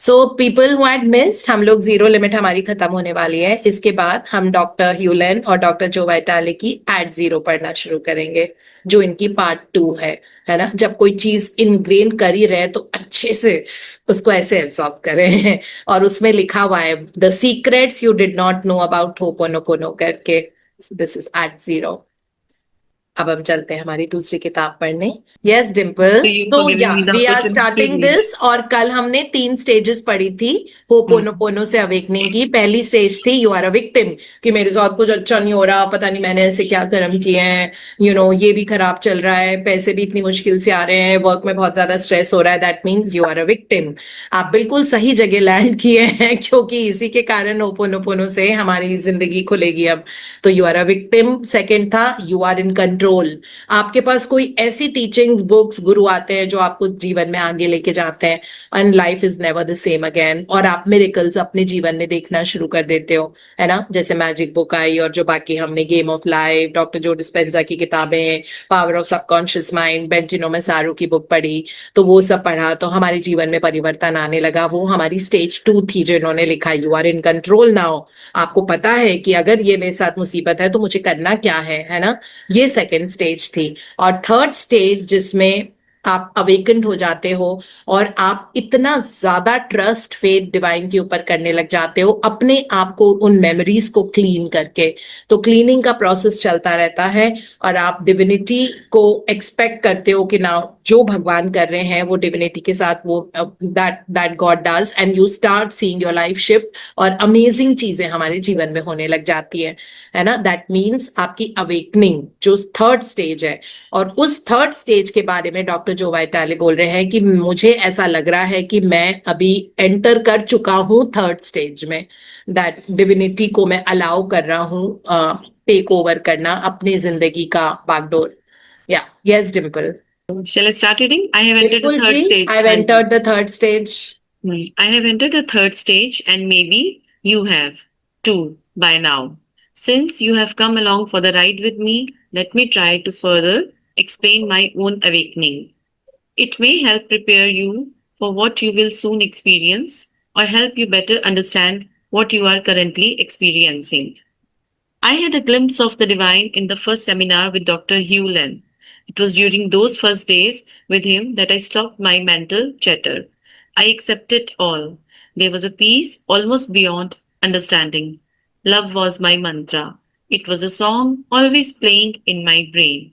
So people who had missed, हम लोग zero limit हमारी खत्म होने वाली है। इसके बाद हम डॉक्टर ह्यूलन और डॉक्टर जो वाइटाले की एट जीरो पढ़ना शुरू करेंगे, जो इनकी पार्ट 2 है ना। जब कोई चीज इनग्रेन कर ही रहे तो अच्छे से उसको ऐसे एब्सॉर्ब करें। और उसमें लिखा हुआ है the secrets you did not know about ho'oponopono करके। This is at zero. अब हम चलते हैं हमारी दूसरी किताब पढ़ने। यस डिम्पल, To you तो for या giving me the we are opportunity to starting read. This. और कल हमने 3 स्टेजेस पढ़ी थी होपोनोपोनो से अवेकनिंग की। पहली स्टेज थी यू आर अ विक्टिम, कि मेरे साथ कुछ अच्छा नहीं हो रहा, पता नहीं मैंने ऐसे क्या कर्म किए हैं, ये भी खराब चल रहा है, पैसे भी इतनी मुश्किल से आ रहे हैं, वर्क में बहुत ज्यादा स्ट्रेस हो रहा है। That means you are a victim. आप बिल्कुल सही जगह लैंड किए हैं, क्योंकि इसी के कारण होपोनोपोनो से हमारी जिंदगी खुलेगी अब। तो you are a victim. Second था यू आर इन कंट्रोल। आपके पास कोई ऐसी टीचिंग बुक्स, गुरु आते हैं जो आपको जीवन में आगे लेके जाते हैं, and life is never the same again, और आप मिरेकल्स अपने जीवन में देखना शुरू कर देते हो, है ना। जैसे मैजिक बुक आई, और जो बाकी हमने गेम ऑफ लाइफ, डॉक्टर जो डिस्पेंजा की किताबें, पावर ऑफ सबकॉन्शियस माइंड, बेंटिनो मैसारो की बुक पढ़ी, तो वो सब पढ़ा तो हमारे जीवन में परिवर्तन आने लगा। वो हमारी स्टेज 2 थी जो इन्होंने लिखा, you are in control now. आपको पता है कि अगर ये मेरे साथ मुसीबत है तो मुझे करना क्या है ना। ये सेकेंड स्टेज थी। और थर्ड स्टेज जिसमें आप अवेकेंड हो जाते हो और आप इतना ज्यादा ट्रस्ट फेथ डिवाइन के ऊपर करने लग जाते हो, अपने आप को उन मेमोरीज को क्लीन करके। तो क्लीनिंग का प्रोसेस चलता रहता है, और आप डिविनिटी को एक्सपेक्ट करते हो कि ना जो भगवान कर रहे हैं वो डिविनिटी के साथ वो that God does, and you start seeing your life shift, और अमेजिंग चीजें हमारे जीवन में होने लग जाती है ना। दैट मीन्स आपकी अवेकनिंग जो थर्ड स्टेज है। और उस थर्ड स्टेज के बारे में डॉक्टर जो वाइटाले बोल रहे हैं कि मुझे ऐसा लग रहा है कि मैं अभी एंटर कर चुका हूं थर्ड स्टेज में। दैट डिविनिटी को मैं अलाउ कर रहा हूं टेक ओवर करना अपनी जिंदगी का बागडोर। या yes Dimple. Shall I start reading? I have entered the बिल्कुल जी, third stage. I have entered the third stage. I have entered the third stage, and maybe you have too by now. Since you have come along for the ride with me, let me try to further explain my own awakening. It may help prepare you for what you will soon experience or help you better understand what you are currently experiencing. I had a glimpse of the divine in the first seminar with Dr. Hugh Len. It was during those first days with him that I stopped my mental chatter. I accepted all. There was a peace almost beyond understanding. Love was my mantra. It was a song always playing in my brain.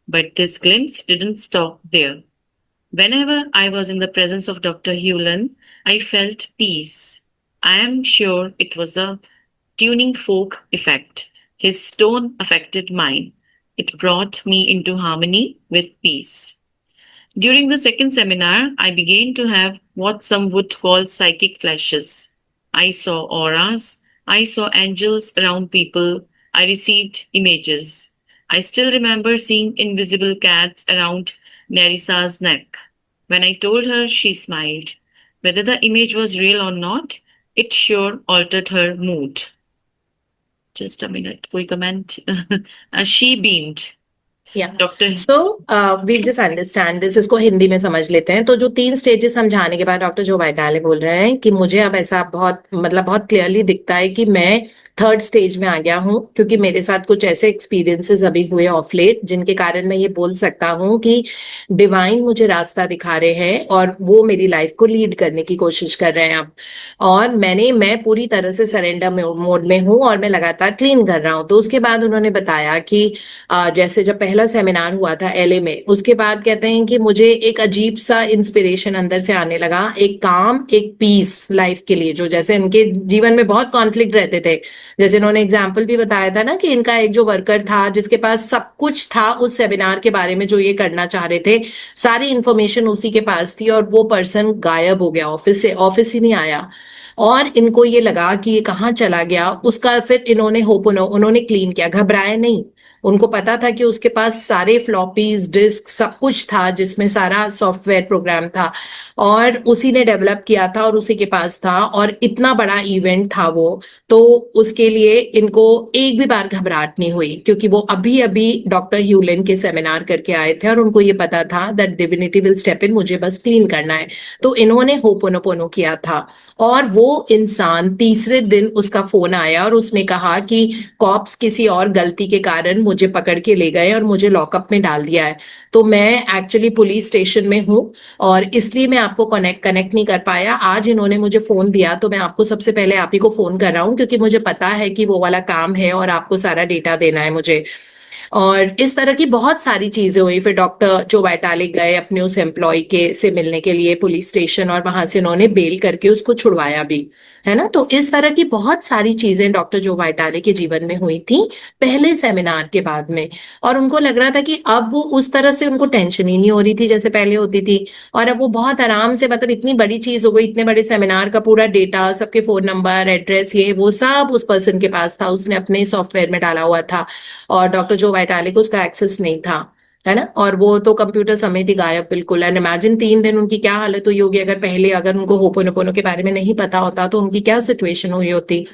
But this glimpse didn't stop there. Whenever I was in the presence of Dr. Hewlin, I felt peace. I am sure it was a tuning fork effect. His tone affected mine. It brought me into harmony with peace. During the second seminar, I began to have what some would call psychic flashes. I saw auras, I saw angels around people, I received images. I still remember seeing invisible cats around Nerisa's neck. When I told her, she smiled. Whether the image was real or not, it sure altered her mood. Just a minute, कोई comment? She beamed. या Doctor, so we'll just understand this. इसको हिंदी में समझ लेते हैं। तो जो 3 stages समझाने के बाद डॉक्टर जो वाइटाले बोल रहे हैं कि मुझे अब ऐसा बहुत क्लियरली दिखता है कि मैं थर्ड स्टेज में आ गया हूं, क्योंकि मेरे साथ कुछ ऐसे एक्सपीरियंसेस अभी हुए ऑफ लेट जिनके कारण मैं ये बोल सकता हूं कि डिवाइन मुझे रास्ता दिखा रहे हैं और वो मेरी लाइफ को लीड करने की कोशिश कर रहे हैं अब। और मैं पूरी तरह से सरेंडर मोड में हूं, और मैं लगातार क्लीन कर रहा हूं। तो उसके बाद उन्होंने बताया कि जैसे जब पहला सेमिनार हुआ था एलए में, उसके बाद कहते हैं कि मुझे एक अजीब सा इंस्पिरेशन अंदर से आने लगा, एक काम, एक पीस लाइफ के लिए, जो जैसे इनके जीवन में बहुत कॉन्फ्लिक्ट रहते थे। जैसे इन्होंने एग्जाम्पल भी बताया था ना कि इनका एक जो वर्कर था जिसके पास सब कुछ था उस सेमिनार के बारे में जो ये करना चाह रहे थे, सारी इंफॉर्मेशन उसी के पास थी, और वो पर्सन गायब हो गया ऑफिस से, ऑफिस ही नहीं आया। और इनको ये लगा कि ये कहाँ चला गया। उसका फिर इन्होंने उन्होंने क्लीन किया, घबराए नहीं। उनको पता था कि उसके पास सारे फ्लॉपीज डिस्क सब कुछ था जिसमें सारा सॉफ्टवेयर प्रोग्राम था, और उसी ने डेवलप किया था और उसी के पास था, और इतना बड़ा इवेंट था वो। तो उसके लिए इनको एक भी बार घबराहट नहीं हुई, क्योंकि वो अभी अभी डॉक्टर ह्यूलिन के सेमिनार करके आए थे और उनको ये पता था that divinity will step in, मुझे बस क्लीन करना है। तो इन्होंने होपोनोपोनो किया था, और वो इंसान तीसरे दिन उसका फोन आया और उसने कहा कि कॉप्स किसी और गलती के कारण मुझे पकड़ के ले गए और मुझे लॉकअप में डाल दिया है। तो मैं एक्चुअली पुलिस स्टेशन में हूँ, और इसलिए मैं आपको कनेक्ट नहीं कर पाया। आज इन्होंने मुझे फोन दिया तो मैं आपको सबसे पहले आप ही को फोन कर रहा हूँ, क्योंकि मुझे पता है कि वो वाला काम है और आपको सारा डेटा देना है मुझे। और इस तरह की बहुत सारी चीजें हुई। फिर डॉक्टर जो वाइटालिक गए अपने उस एम्प्लॉय के से मिलने के लिए पुलिस स्टेशन, और वहां से उन्होंने बेल करके उसको छुड़वाया भी, है ना। तो इस तरह की बहुत सारी चीजें डॉक्टर जो वाइटालिक के जीवन में हुई थी पहले सेमिनार के बाद में। और उनको लग रहा था कि अब वो उस तरह से उनको टेंशन ही नहीं हो रही थी जैसे पहले होती थी, और अब वो बहुत आराम से, मतलब इतनी बड़ी चीज हो गई, इतने बड़े सेमिनार का पूरा डेटा, सबके फोन नंबर एड्रेस ये वो सब उस पर्सन के पास था, उसने अपने सॉफ्टवेयर में डाला हुआ था, और डॉक्टर जो वाइटालिक को उसका एक्सेस नहीं था, है ना। और वो तो कंप्यूटर समेत ही गायब बिल्कुल। एंड इमेजिन 3 दिन उनकी क्या हालत हुई होगी, अगर पहले अगर उनको होपोनोपोनो के बारे में नहीं पता होता तो उनकी क्या सिचुएशन हुई होती।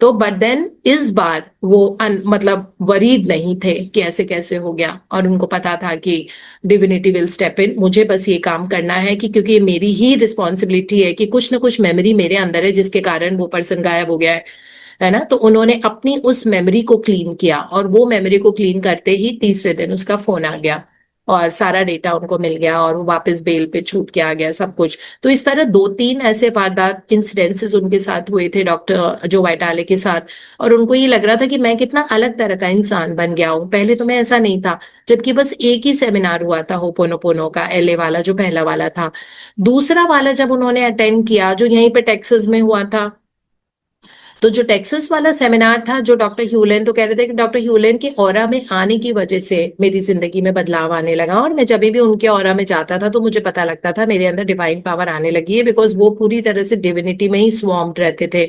तो बट देन इस बार वो मतलब वरीड नहीं थे कि ऐसे कैसे हो गया, और उनको पता था कि डिविनिटी विल स्टेप इन, मुझे बस ये काम करना है कि क्योंकि ये मेरी ही रिस्पॉन्सिबिलिटी है कि कुछ ना कुछ मेमोरी मेरे अंदर है जिसके कारण वो पर्सन गायब हो गया है ना। तो उन्होंने अपनी उस मेमोरी को क्लीन किया, और वो मेमोरी को क्लीन करते ही तीसरे दिन उसका फोन आ गया और सारा डेटा उनको मिल गया, और वो वापस बेल पे छूट के आ गया सब कुछ। तो इस तरह 2-3 ऐसे वारदात इंसिडेंसेस उनके साथ हुए थे डॉक्टर जो वाइटाले के साथ, और उनको ये लग रहा था कि मैं कितना अलग तरह का इंसान बन गया हूँ, पहले तो मैं ऐसा नहीं था। जबकि बस एक ही सेमिनार हुआ था होपोनोपोनो का, एलए वाला जो पहला वाला था। दूसरा वाला जब उन्होंने अटेंड किया जो यहीं पे टेक्सास में हुआ था, तो जो टेक्सास वाला सेमिनार था, जो डॉक्टर ह्यूलेन तो कह रहे थे कि डॉक्टर ह्यूलेन के ऑरा में आने की वजह से मेरी जिंदगी में बदलाव आने लगा, और मैं जब भी उनके ऑरा में जाता था तो मुझे पता लगता था मेरे अंदर डिवाइन पावर आने लगी है, बिकॉज वो पूरी तरह से डिविनिटी में ही स्वॉम्ड रहते थे,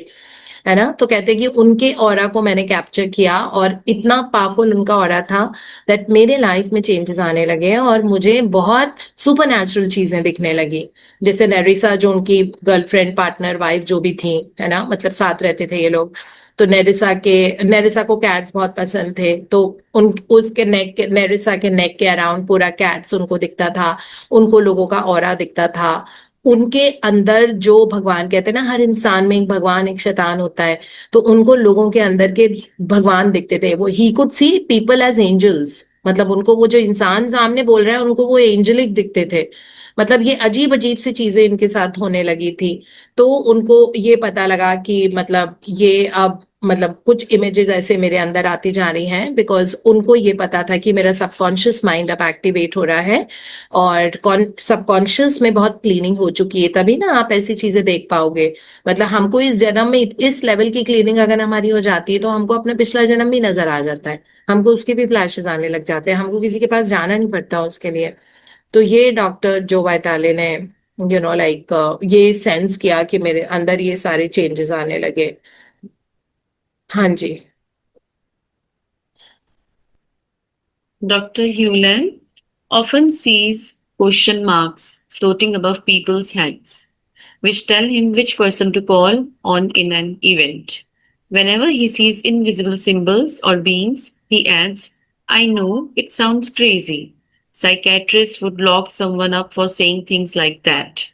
है ना। तो कहते हैं कि उनके ऑरा को मैंने कैप्चर किया, और इतना पावरफुल उनका ऑरा था दैट मेरे लाइफ में चेंजेस आने लगे, और मुझे बहुत सुपर नेचुरल चीजें दिखने लगी। जैसे नेरिसा जो उनकी गर्लफ्रेंड पार्टनर वाइफ जो भी थी, है ना, मतलब साथ रहते थे ये लोग। तो नेरिसा को कैट्स बहुत पसंद थे, तो उन उसके नेरिसा के नेक के अराउंड पूरा कैट्स उनको दिखता था, उनको लोगों का ऑरा दिखता था। उनके अंदर जो भगवान कहते हैं ना, हर इंसान में एक भगवान एक शैतान होता है, तो उनको लोगों के अंदर के भगवान दिखते थे। वो he could see people as angels, मतलब उनको वो जो इंसान सामने बोल रहा है उनको वो एंजलिक दिखते थे। मतलब ये अजीब अजीब सी चीजें इनके साथ होने लगी थी। तो उनको ये पता लगा कि मतलब ये अब मतलब कुछ इमेजेस ऐसे मेरे अंदर आती जा रही हैं, बिकॉज उनको ये पता था कि मेरा सबकॉन्शियस माइंड अब एक्टिवेट हो रहा है, और सबकॉन्शियस में बहुत क्लीनिंग हो चुकी है, तभी ना आप ऐसी चीजें देख पाओगे। मतलब हमको इस जन्म में इस लेवल की क्लीनिंग अगर हमारी हो जाती है तो हमको अपना पिछला जन्म भी नजर आ जाता है, हमको उसके भी फ्लैशेस आने लग जाते हैं, हमको किसी के पास जाना नहीं पड़ता उसके लिए। तो ये डॉक्टर जो वाइटाले ने लाइक ये सेंस किया कि मेरे अंदर ये सारे चेंजेस आने लगे। हाँ जी। Dr. Hewland often sees question marks floating above people's heads, which tell him which person to call on in an event. Whenever he sees invisible symbols or beings, he adds, I know it sounds crazy. Psychiatrists would lock someone up for saying things like that.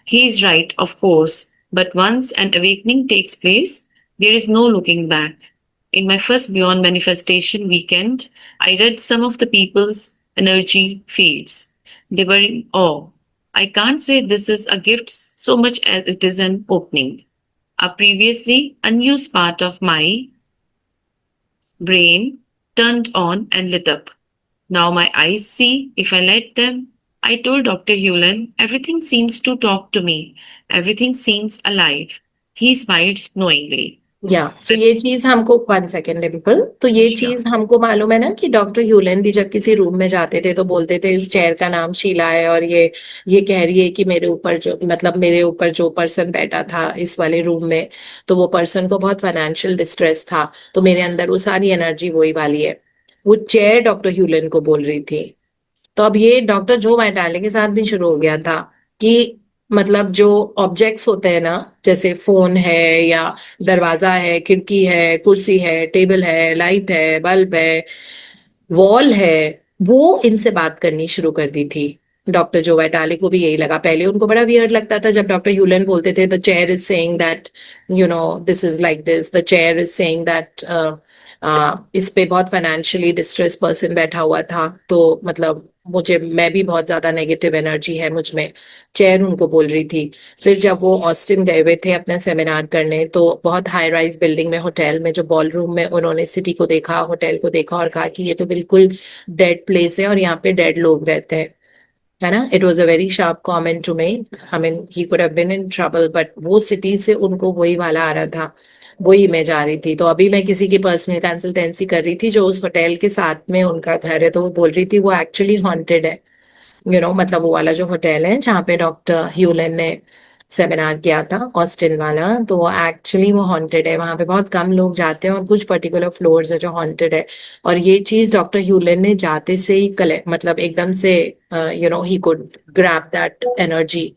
He is right, of course, but once an awakening takes place, there is no looking back. In my first Beyond Manifestation weekend, I read some of the people's energy fields. They were in awe. I can't say this is a gift so much as it is an opening. A previously unused part of my brain turned on and lit up. Now my eyes see if I let them. I told Dr. Hewlin, everything seems to talk to me. Everything seems alive. He smiled knowingly. या तो ये चीज हमको 1 second Dimple, तो ये चीज हमको मालूम है ना कि डॉक्टर ह्यूलन भी जब किसी रूम में जाते थे तो बोलते थे इस चेयर का नाम शीला है, और ये कह रही है कि मेरे ऊपर जो मतलब मेरे ऊपर जो पर्सन बैठा था इस वाले रूम में, तो वो पर्सन को बहुत फाइनेंशियल डिस्ट्रेस था, तो मेरे अंदर वो सारी एनर्जी वही वाली है, वो चेयर डॉक्टर ह्यूलन को बोल रही थी। तो अब ये डॉक्टर जो वाइटाले के साथ भी शुरू हो गया था कि मतलब जो ऑब्जेक्ट्स होते हैं ना, जैसे फोन है या दरवाजा है, खिड़की है, कुर्सी है, टेबल है, लाइट है, बल्ब है, वॉल है, वो इनसे बात करनी शुरू कर दी थी। डॉक्टर जो वाइटाले को भी यही लगा। पहले उनको बड़ा वियर्ड लगता था जब डॉक्टर ह्यूलन बोलते थे the chair is saying that this is like this, the chair is saying that इस पे बहुत फाइनेंशियली डिस्ट्रेस पर्सन बैठा हुआ था, तो मतलब मैं भी बहुत ज्यादा नेगेटिव एनर्जी है मुझ में, चेयर उनको बोल रही थी। फिर जब वो ऑस्टिन गए हुए थे अपना सेमिनार करने, तो बहुत हाई राइज बिल्डिंग में, होटल में, जो बॉल रूम में उन्होंने सिटी को देखा, होटल को देखा और कहा कि ये तो बिल्कुल डेड प्लेस है और यहाँ पे डेड लोग रहते हैं, है ना। It was a very sharp comment to make. I mean he could have been in trouble, but वो सिटी से उनको वही वाला आ रहा था, वही इमेज आ रही थी। तो अभी मैं किसी की पर्सनल कंसल्टेंसी कर रही थी जो उस होटल के साथ में उनका घर है, तो वो बोल रही थी वो एक्चुअली हॉन्टेड है। मतलब वो वाला जो होटल है जहाँ पे डॉक्टर ह्यूलन ने सेमिनार किया था, ऑस्टिन वाला, तो एक्चुअली वो हॉन्टेड है। वहां पे बहुत कम लोग जाते हैं और कुछ पर्टिकुलर फ्लोर्स है जो हॉन्टेड है। और ये चीज डॉक्टर ह्यूलन ने जाते से ही कलेक्ट, मतलब एकदम से he could grab that energy,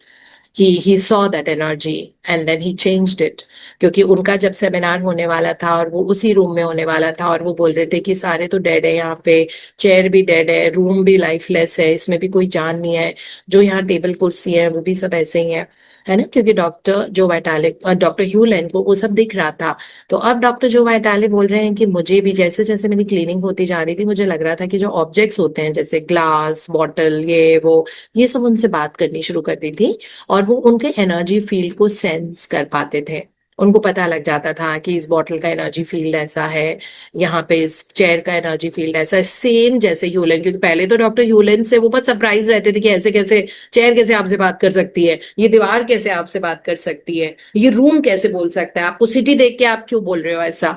he saw that energy and then he changed it। क्योंकि उनका जब सेमिनार होने वाला था और वो उसी रूम में होने वाला था, और वो बोल रहे थे कि सारे तो डेड है यहाँ पे, चेयर भी डेड है, रूम भी लाइफलेस है, इसमें भी कोई जान नहीं है, जो यहाँ टेबल कुर्सी है वो भी सब ऐसे ही है ना। क्योंकि डॉक्टर जो वाइटाले, डॉक्टर ह्यूलन को वो सब दिख रहा था। तो अब डॉक्टर जो वाइटाले बोल रहे हैं कि मुझे भी जैसे जैसे मेरी क्लीनिंग होती जा रही थी, मुझे लग रहा था कि जो ऑब्जेक्ट्स होते हैं जैसे ग्लास, बॉटल, ये वो, ये सब उनसे बात करनी शुरू कर दी थी। और वो उनके एनर्जी फील्ड को सेंस कर पाते थे। उनको पता लग जाता था कि इस बॉटल का एनर्जी फील्ड ऐसा है, यहाँ पे इस चेयर का एनर्जी फील्ड ऐसा है, सेम जैसे ह्यूलन। क्योंकि पहले तो डॉक्टर ह्यूलन से वो बहुत सरप्राइज रहते थे कि ऐसे कैसे चेयर कैसे आपसे बात कर सकती है, ये दीवार कैसे आपसे बात कर सकती है, ये रूम कैसे बोल सकता है, आपको सिटी देख के आप क्यों बोल रहे हो ऐसा,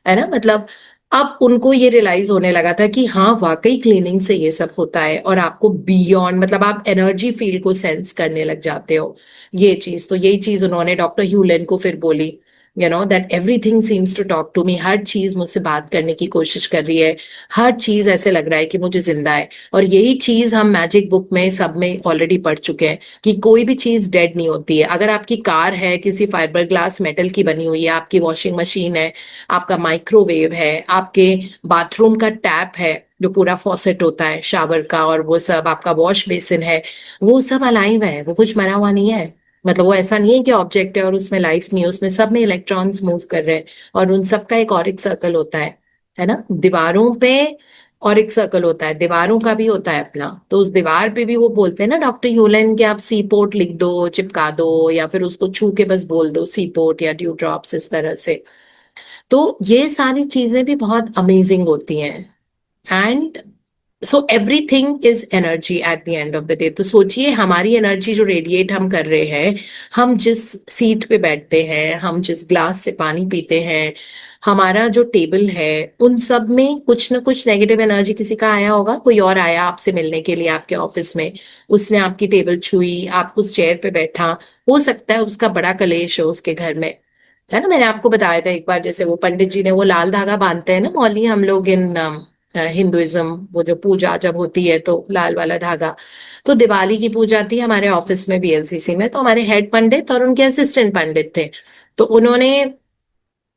है ना। मतलब अब उनको ये रियलाइज होने लगा था कि हाँ वाकई क्लीनिंग से ये सब होता है, और आपको बियॉन्ड, मतलब आप एनर्जी फील्ड को सेंस करने लग जाते हो। ये चीज, तो यही चीज उन्होंने डॉक्टर ह्यूलन को फिर बोली, that everything seems to talk to me, हर चीज मुझसे बात करने की कोशिश कर रही है, हर चीज ऐसे लग रहा है कि मुझे जिंदा है। और यही चीज हम मैजिक बुक में सब में ऑलरेडी पढ़ चुके हैं कि कोई भी चीज डेड नहीं होती है। अगर आपकी कार है किसी फाइबर ग्लास मेटल की बनी हुई है, आपकी वॉशिंग मशीन है, आपका माइक्रोवेव है, आपके बाथरूम का टैप है जो पूरा फॉसेट होता है शावर का, और वो सब आपका वॉश बेसिन है, वो सब अलाइव है, वो कुछ मरा हुआ नहीं है। मतलब वो ऐसा नहीं है कि ऑब्जेक्ट है और उसमें लाइफ नहीं है, उसमें सब में इलेक्ट्रॉन्स मूव कर रहे हैं, और उन सब का एक ऑरिक सर्कल होता है ना। दीवारों पे ऑरिक सर्कल होता है, दीवारों का भी होता है अपना। तो उस दीवार पे भी वो बोलते हैं ना डॉक्टर ह्यूलन कि आप सी पोर्ट लिख दो, चिपका दो, या फिर उसको छू के बस बोल दो सी पोर्ट या ड्यू ड्रॉप्स, इस तरह से। तो ये सारी चीजें भी बहुत अमेजिंग होती हैं। And so everything is energy at the end of the day. तो सोचिए हमारी एनर्जी जो रेडिएट हम कर रहे हैं, हम जिस सीट पे बैठते हैं, हम जिस ग्लास से पानी पीते हैं, हमारा जो टेबल है, उन सब में कुछ ना कुछ नेगेटिव एनर्जी किसी का आया होगा। कोई और आया आपसे मिलने के लिए आपके ऑफिस में, उसने आपकी टेबल छुई, आप उस चेयर पे बैठा, हो सकता है उसका बड़ा कलेश हो उसके घर में, है ना। मैंने आपको बताया था एक बार, जैसे वो पंडित जी ने वो लाल धागा बांधते हैं ना मौली हम लोग इन हिंदुइज्म, वो जो पूजा जब होती है तो लाल वाला धागा। तो दिवाली की पूजा थी हमारे ऑफिस में बीएलसीसी में, तो हमारे हेड पंडित और उनके असिस्टेंट पंडित थे। तो उन्होंने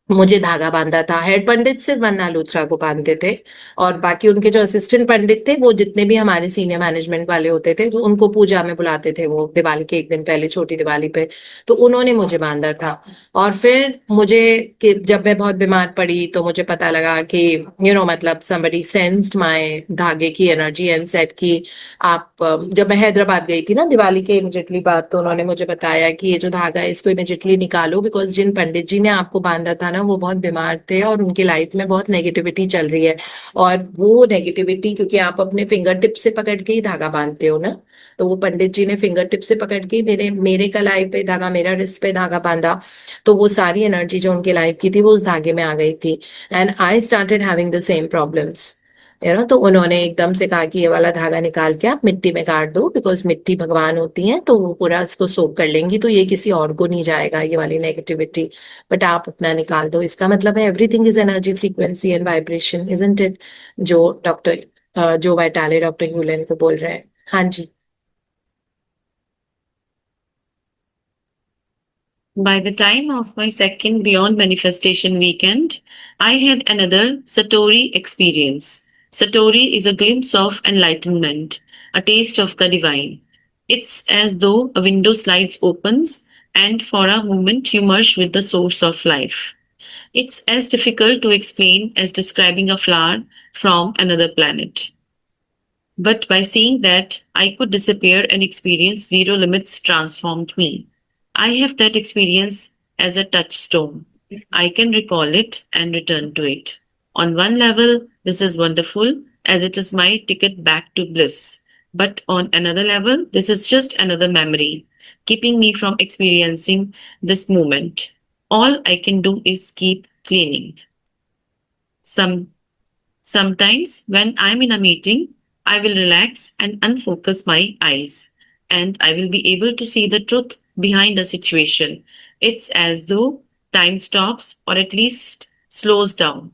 मुझे धागा बांधा था। हेड पंडित सिर्फ वन्ना लूथरा को बांधते थे, और बाकी उनके जो असिस्टेंट पंडित थे, वो जितने भी हमारे सीनियर मैनेजमेंट वाले होते थे, तो उनको पूजा में बुलाते थे वो दिवाली के एक दिन पहले, छोटी दिवाली पे। तो उन्होंने मुझे बांधा था। और फिर मुझे जब मैं बहुत बीमार पड़ी तो मुझे पता लगा कि मतलब समबडी सेंस्ड माय धागे की एनर्जी एंड सेड कि आप जब मैं हैदराबाद गई थी ना दिवाली के इमिजिएटली बाद, तो उन्होंने मुझे बताया कि ये जो धागा है इसको इमिजिएटली निकालो, बिकॉज जिन पंडित जी ने आपको बांधा था ना वो बहुत बीमार थे और उनकी लाइफ में बहुत नेगेटिविटी चल रही है। और वो नेगेटिविटी, क्योंकि आप अपने फिंगर टिप से पकड़ के ही धागा बांधते हो ना, तो वो पंडित जी ने फिंगर टिप से पकड़ के मेरे मेरे कलाई पे धागा, मेरा रिस्ट पे धागा बांधा। तो वो सारी एनर्जी जो उनकी लाइफ की थी वो उस धागे में आ गई थी, and I started having the same problems. तो उन्होंने एकदम से कहा कि ये वाला धागा निकाल के आप मिट्टी में काट दो, बिकॉज मिट्टी भगवान होती है तो वो पूरा इसको सोक कर लेंगी, तो ये किसी और को नहीं जाएगा ये वाली नेगेटिविटी, बट आप अपना निकाल दो। इसका मतलब है everything is energy, frequency and vibration, isn't it? जो डॉक्टर जो वाइटाले डॉक्टर ह्यूलन को बोल रहे हैं। हाँ जी। By the time of my second Beyond Manifestation weekend, I had another Satori experience. Satori is a glimpse of enlightenment, a taste of the divine. It's as though a window slides opens and for a moment you merge with the source of life. It's as difficult to explain as describing a flower from another planet. But by seeing that I could disappear and experience zero limits transformed me. I have that experience as a touchstone. I can recall it and return to it. On one level, this is wonderful as it is my ticket back to bliss. But on another level, this is just another memory, keeping me from experiencing this moment. All I can do is keep cleaning. Some Sometimes, when I'm in a meeting, I will relax and unfocus my eyes, and I will be able to see the truth behind a situation. It's as though time stops or at least slows down.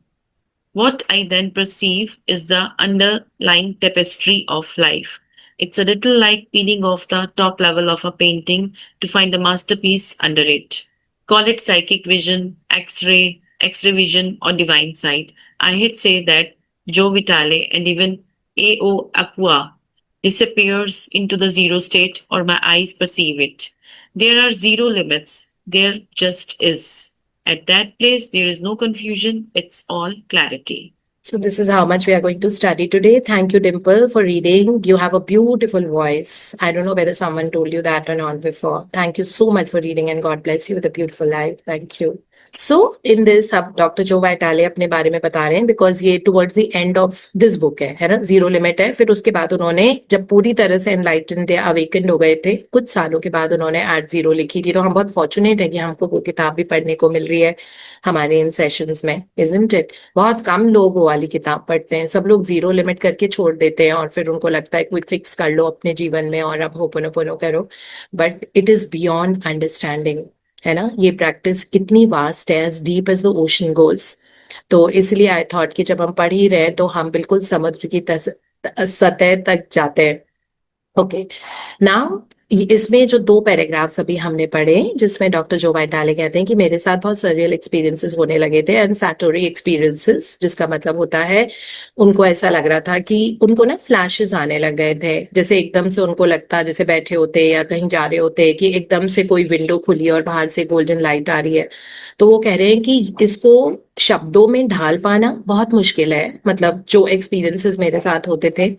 What I then perceive is the underlying tapestry of life. It's a little like peeling off the top level of a painting to find a masterpiece under it. Call it psychic vision, X ray vision, or divine sight. I'd say that Joe Vitale and even A.O. Aqua disappears into the zero state, or my eyes perceive it. There are zero limits. There just is. At that place, there is no confusion, it's all clarity. So this is how much we are going to study today. Thank you, Dimple, for reading. You have a beautiful voice. I don't know whether someone told you that or not before. Thank you so much for reading, and God bless you with a beautiful life. Thank you. So in this, अब doctor जो वाइटाले अपने बारे में बता रहे हैं, because ये towards the end of this book है ना, जीरो लिमिट है। फिर उसके बाद उन्होंने जब पूरी तरह से एनलाइटेंड या अवेकेंड हो गए थे, कुछ सालों के बाद उन्होंने एट जीरो लिखी थी। तो हम बहुत फॉर्चुनेट है कि हमको वो किताब भी पढ़ने को मिल रही है हमारे इन सेशंस में, इजंट इट? बहुत कम लोग वो वाली किताब पढ़ते हैं, सब लोग जीरो लिमिट करके छोड़ देते हैं और फिर उनको लगता है क्विक फिक्स कर लो अपने जीवन में और अब होपोनोपोनो करो, but it is beyond understanding, है ना। ये प्रैक्टिस इतनी वास्ट है, as deep as the ocean goes. तो इसलिए आई थॉट कि जब हम पढ़ ही रहे हैं तो हम बिल्कुल समुद्र की सतह तक जाते हैं। ओके, नाउ इसमें जो दो पैराग्राफ्स अभी हमने पढ़े, जिसमें डॉक्टर जो वाइटाले कहते हैं कि मेरे साथ बहुत सरियल एक्सपीरियंसेस होने लगे थे, एंड सैटोरी एक्सपीरियंसेस, जिसका मतलब होता है उनको ऐसा लग रहा था कि उनको ना फ्लैशेस आने लग गए थे, जैसे एकदम से उनको लगता जैसे बैठे होते या कहीं जा रहे होते कि एकदम से कोई विंडो खुली और बाहर से गोल्डन लाइट आ रही है। तो वो कह रहे हैं कि इसको शब्दों में ढाल पाना बहुत मुश्किल है, मतलब जो एक्सपीरियंसेस मेरे साथ होते थे।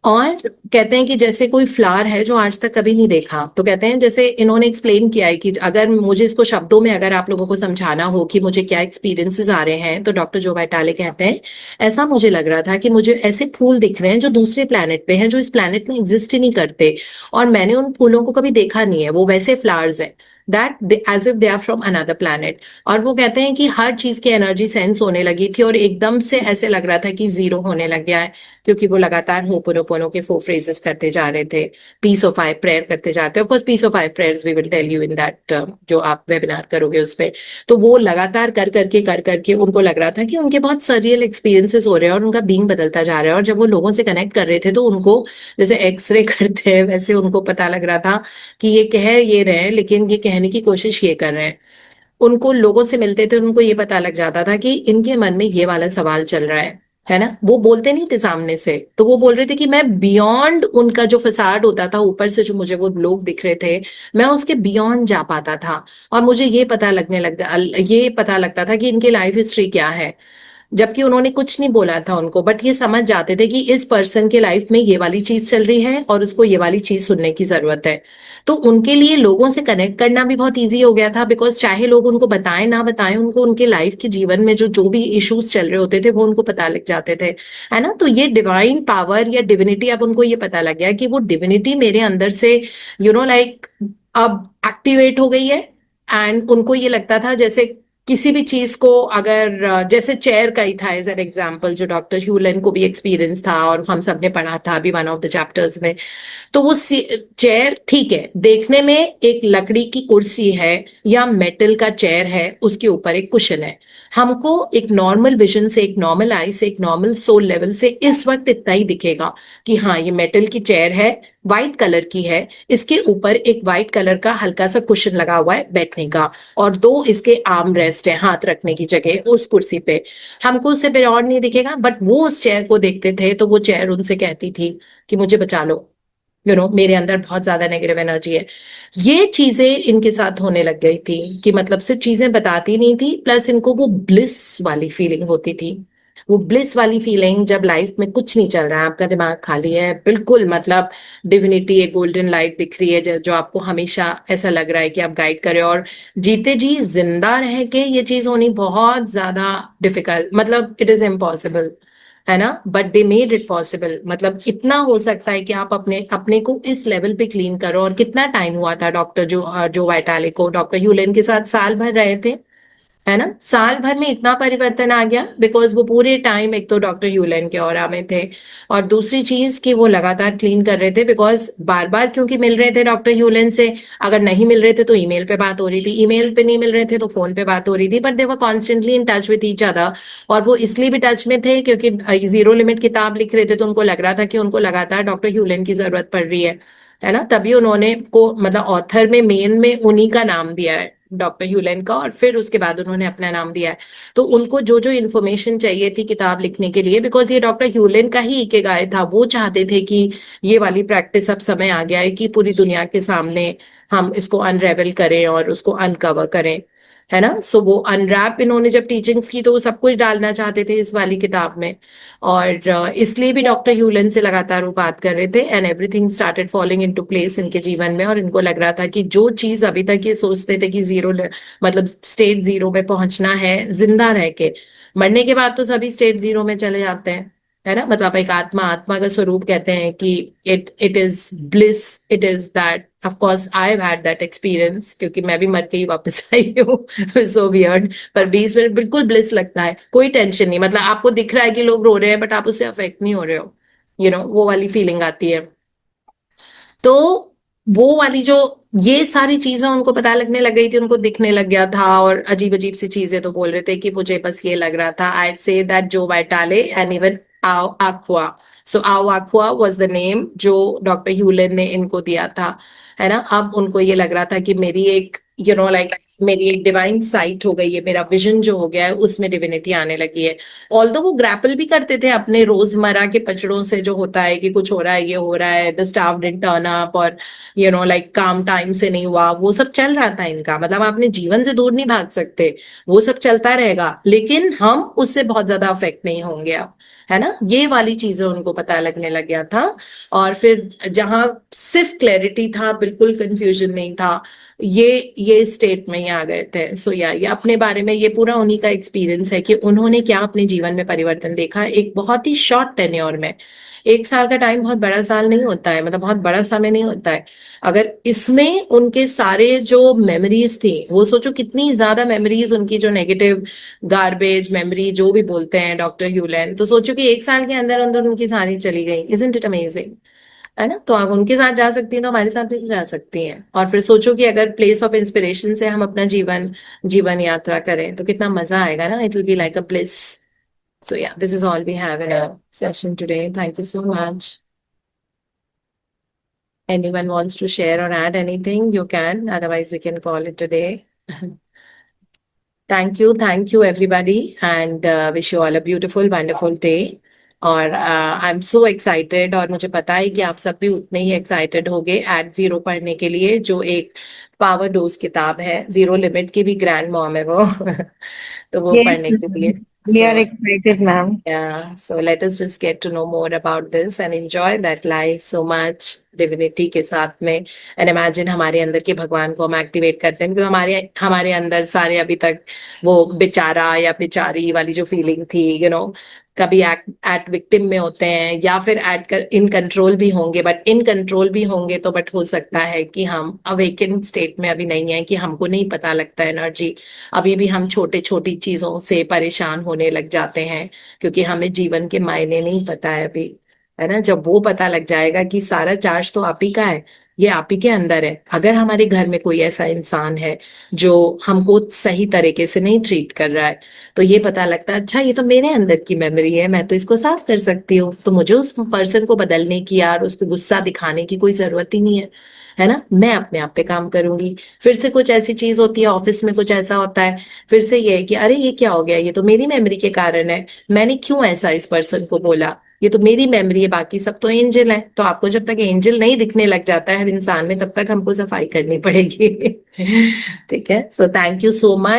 और कहते हैं कि जैसे कोई फ्लावर है जो आज तक कभी नहीं देखा, तो कहते हैं जैसे इन्होंने एक्सप्लेन किया है कि अगर मुझे इसको शब्दों में अगर आप लोगों को समझाना हो कि मुझे क्या एक्सपीरियंसेस आ रहे हैं, तो डॉक्टर जो वाइटाले कहते हैं ऐसा मुझे लग रहा था कि मुझे ऐसे फूल दिख रहे हैं जो दूसरे प्लैनेट पे हैं, जो इस प्लैनेट में एग्जिस्ट ही नहीं करते, और मैंने उन फूलों को कभी देखा नहीं है, वो वैसे फ्लावर्स हैं that as if they are from another planet. और वो कहते हैं कि हर चीज की एनर्जी सेंस होने लगी थी और एकदम से ऐसे लग रहा था कि जीरो होने लग गया है, क्योंकि वो लगातार होपोनोपोनो के 4 फ्रेजेस करते जा रहे थे, पीस ऑफ आई प्रेयर करते जाते हैं। Of course peace of I prayers we will tell you in that, जो आप वेबिनार करोगे उसमें। तो वो लगातार कर करके उनको लग रहा था कि उनके बहुत सरियल एक्सपीरियंसेस हो रहे हैं और उनका बीइंग बदलता जा रहा है। और जब वो लोगों से कनेक्ट कर रहे थे तो उनको जैसे एक्सरे करते हैं वैसे उनको पता लग रहा था कि ये कह ये रहे हैं लेकिन ये कहने की कोशिश ये कर रहे हैं। उनको लोगों से मिलते थे, उनको ये पता लग जाता था कि इनके मन में ये वाला सवाल चल रहा है ना। वो बोलते नहीं थे सामने से, तो वो बोल रहे थे कि मैं बियॉन्ड उनका जो फसाड होता था ऊपर से जो मुझे वो लोग दिख रहे थे, मैं उसके बियॉन्ड जा पाता था और मुझे ये पता लगता था कि इनकी लाइफ हिस्ट्री क्या है, जबकि उन्होंने कुछ नहीं बोला था उनको, बट ये समझ जाते थे कि इस पर्सन के लाइफ में ये वाली चीज चल रही है और उसको ये वाली चीज सुनने की जरूरत है। तो उनके लिए लोगों से कनेक्ट करना भी बहुत इजी हो गया था, बिकॉज चाहे लोग उनको बताएं ना बताएं, उनको उनके लाइफ के जीवन में जो भी इश्यूज चल रहे होते थे वो उनको पता लग जाते थे, है ना। तो ये डिवाइन पावर या डिविनिटी, अब उनको ये पता लग गया कि वो डिविनिटी मेरे अंदर से लाइक अब एक्टिवेट हो गई है। एंड उनको ये लगता था जैसे किसी भी चीज को अगर जैसे चेयर का ही था एज एन एग्जाम्पल, जो डॉक्टर ह्यूलन को भी एक्सपीरियंस था और हम सब ने पढ़ा था अभी वन ऑफ द चैप्टर्स में। तो वो चेयर ठीक है, देखने में एक लकड़ी की कुर्सी है या मेटल का चेयर है, उसके ऊपर एक कुशन है। हमको एक नॉर्मल विजन से, एक नॉर्मल आई से, एक नॉर्मल सोल लेवल से इस वक्त इतना ही दिखेगा कि हाँ ये मेटल की चेयर है, वाइट कलर की है, इसके ऊपर एक वाइट कलर का हल्का सा कुशन लगा हुआ है बैठने का, और दो इसके आर्म रेस्ट है हाथ रखने की जगह उस कुर्सी पे। हमको उससे बियॉन्ड नहीं दिखेगा, बट वो उस चेयर को देखते थे तो वो चेयर उनसे कहती थी कि मुझे बचा लो, मेरे अंदर बहुत ज्यादा नेगेटिव एनर्जी है। ये चीजें इनके साथ होने लग गई थी कि मतलब सिर्फ चीजें बताती नहीं थी, प्लस इनको वो ब्लिस वाली फीलिंग होती थी। वो ब्लिस वाली फीलिंग, जब लाइफ में कुछ नहीं चल रहा है, आपका दिमाग खाली है बिल्कुल, मतलब डिविनिटी एक गोल्डन लाइट दिख रही है जो आपको हमेशा ऐसा लग रहा है कि आप गाइड करे, और जीते जी जिंदा रह के ये चीज होनी बहुत ज्यादा डिफिकल्ट, मतलब इट इज इम्पॉसिबल, है ना। But they made it possible, मतलब इतना हो सकता है कि आप अपने अपने को इस लेवल पे क्लीन करो। और कितना टाइम हुआ था डॉक्टर जो वाइटाले को डॉक्टर ह्यूलेन के साथ, साल भर रहे थे, है ना। साल भर में इतना परिवर्तन आ गया बिकॉज वो पूरे टाइम एक तो डॉक्टर ह्यूलेन के ऑरा में थे, और दूसरी चीज कि वो लगातार क्लीन कर रहे थे, बिकॉज बार बार क्योंकि मिल रहे थे डॉक्टर ह्यूलेन से। अगर नहीं मिल रहे थे तो ईमेल पे बात हो रही थी, ईमेल पे नहीं मिल रहे थे तो फोन पे बात हो रही थी, but they were constantly in touch with each other. और वो इसलिए भी टच में थे क्योंकि जीरो लिमिट किताब लिख रहे थे, तो उनको लग रहा था कि उनको लगातार डॉक्टर ह्यूलेन की जरूरत पड़ रही है ना। तभी उन्होंने को मतलब ऑथर में मेन में उन्हीं का नाम दिया है, डॉक्टर ह्यूलेन का, और फिर उसके बाद उन्होंने अपना नाम दिया है। तो उनको जो जो इन्फॉर्मेशन चाहिए थी किताब लिखने के लिए, बिकॉज ये डॉक्टर ह्यूलेन का ही इकिगाई था, वो चाहते थे कि ये वाली प्रैक्टिस अब समय आ गया है कि पूरी दुनिया के सामने हम इसको अनरेवल करें और उसको अनकवर करें, है ना। सो वो अनरैप इन्होंने जब टीचिंग्स की तो वो सब कुछ डालना चाहते थे इस वाली किताब में, और इसलिए भी डॉक्टर ह्यूलन से लगातार वो बात कर रहे थे, and everything started following into place इनके जीवन में। और इनको लग रहा था कि जो चीज अभी तक ये सोचते थे कि जीरो, मतलब स्टेट जीरो में पहुंचना है जिंदा रह के, मरने के बाद तो सभी स्टेट जीरो में चले जाते हैं, है ना। मतलब एक आत्मा, आत्मा का स्वरूप कहते हैं कि it it is bliss, it is that. Of course I have had that experience, क्योंकि मैं भी मर के ही वापस आई हूँ सो वियर्ड। पर 20 मिनट बिल्कुल ब्लिस लगता है, कोई टेंशन नहीं, मतलब आपको दिख रहा है कि लोग रो रहे हैं बट आप उससे अफेक्ट नहीं हो रहे हो, वो वाली फीलिंग आती है। तो वो वाली जो ये सारी चीजें उनको पता लगने लग गई थी, उनको दिखने लग गया था, और अजीब अजीब सी चीजें तो बोल रहे थे कि मुझे बस ये लग रहा था। आई से दैट जो वाइटाले एंड इवन आओ आक्वा, सो आओ आक्वा वाज द नेम जो डॉक्टर ह्यूलन ने इनको दिया था, है ना। अब उनको ये लग रहा था कि मेरी एक लाइक मेरी एक डिवाइन साइट हो गई है, मेरा विजन जो हो गया है उसमें डिविनिटी आने लगी है। ऑल्दो वो ग्रैपल भी करते थे अपने रोजमर्रा के पचड़ों से, जो होता है कि कुछ हो रहा है, ये हो रहा है, the staff didn't turn up, और लाइक काम टाइम से नहीं हुआ, वो सब चल रहा था इनका। मतलब आप अपने जीवन से दूर नहीं भाग सकते, वो सब चलता रहेगा, लेकिन हम उससे बहुत ज्यादा अफेक्ट नहीं होंगे अब, है ना। ये वाली चीजें उनको पता लगने लग गया था। और फिर जहां सिर्फ क्लैरिटी था, बिल्कुल कंफ्यूजन नहीं था, ये स्टेट में ही आ गए थे। सो ये अपने बारे में ये पूरा उन्हीं का एक्सपीरियंस है कि उन्होंने क्या अपने जीवन में परिवर्तन देखा एक बहुत ही शॉर्ट टेन्योर में। 1 साल का टाइम बहुत बड़ा साल नहीं होता है, मतलब बहुत बड़ा समय नहीं होता है। अगर इसमें उनके सारे जो मेमोरीज थी, वो सोचो कितनी ज्यादा मेमोरीज उनकी, जो नेगेटिव गार्बेज मेमोरी जो भी बोलते हैं डॉक्टर ह्यूलन, तो सोचो कि 1 साल के अंदर अंदर उनकी सारी चली गई। इजंट इट अमेजिंग, है ना। तो आप उनके साथ जा सकती हैं तो हमारे साथ भी तो जा सकती हैं। और फिर सोचो कि अगर प्लेस ऑफ इंस्पिरेशन से हम अपना जीवन जीवन यात्रा करें तो कितना मजा आएगा ना, it will be like a bliss. So yeah, this is all we have in our session today. Thank you so much. Anyone wants to share or add anything, you can. Otherwise, we can call it a day. Thank you everybody, and wish you all a beautiful, wonderful day. और I am so excited, और मुझे पता है कि आप सब भी उतने ही एक्साइटेड होंगे एट जीरो पढ़ने के लिए, जो एक पावर डोज किताब है, जीरो लिमिट की भी ग्रैंड मॉम है वो तो वो Yes, पढ़ने के लिए। ma'am. We so are excited, ma'am. yeah, so let us just get to know more about this and enjoy that life so much divinity के साथ में। and imagine हमारे अंदर के भगवान को हम एक्टिवेट करते हैं, क्योंकि हमारे हमारे अंदर सारे अभी तक वो बेचारा या बेचारी वाली जो फीलिंग थी, कभी एट विक्टिम में होते हैं या फिर एट इन कंट्रोल भी होंगे, बट इन कंट्रोल भी होंगे तो बट हो सकता है कि हम अवेकन स्टेट में अभी नहीं है, कि हमको नहीं पता लगता एनर्जी, अभी भी हम छोटे छोटी चीजों से परेशान होने लग जाते हैं क्योंकि हमें जीवन के मायने नहीं पता है अभी, है ना। जब वो पता लग जाएगा कि सारा चार्ज तो आप ही का है, ये आप ही के अंदर है, अगर हमारे घर में कोई ऐसा इंसान है जो हमको सही तरीके से नहीं ट्रीट कर रहा है, तो ये पता लगता है अच्छा ये तो मेरे अंदर की मेमोरी है, मैं तो इसको साफ कर सकती हूँ, तो मुझे उस पर्सन को बदलने की यार उसको गुस्सा दिखाने की कोई जरूरत ही नहीं है ना। मैं अपने आप पे काम करूंगी। फिर से कुछ ऐसी चीज होती है, ऑफिस में कुछ ऐसा होता है, फिर से ये है कि अरे ये क्या हो गया, ये तो मेरी मेमोरी के कारण है, मैंने क्यों ऐसा इस पर्सन को बोला, ये तो मेरी मेमोरी है, बाकी सब तो एंजल है। तो आपको जब तक एंजल नहीं दिखने लग जाता है हर इंसान में, तब तक हमको सफाई करनी पड़ेगी। ठीक है, so thank you so much.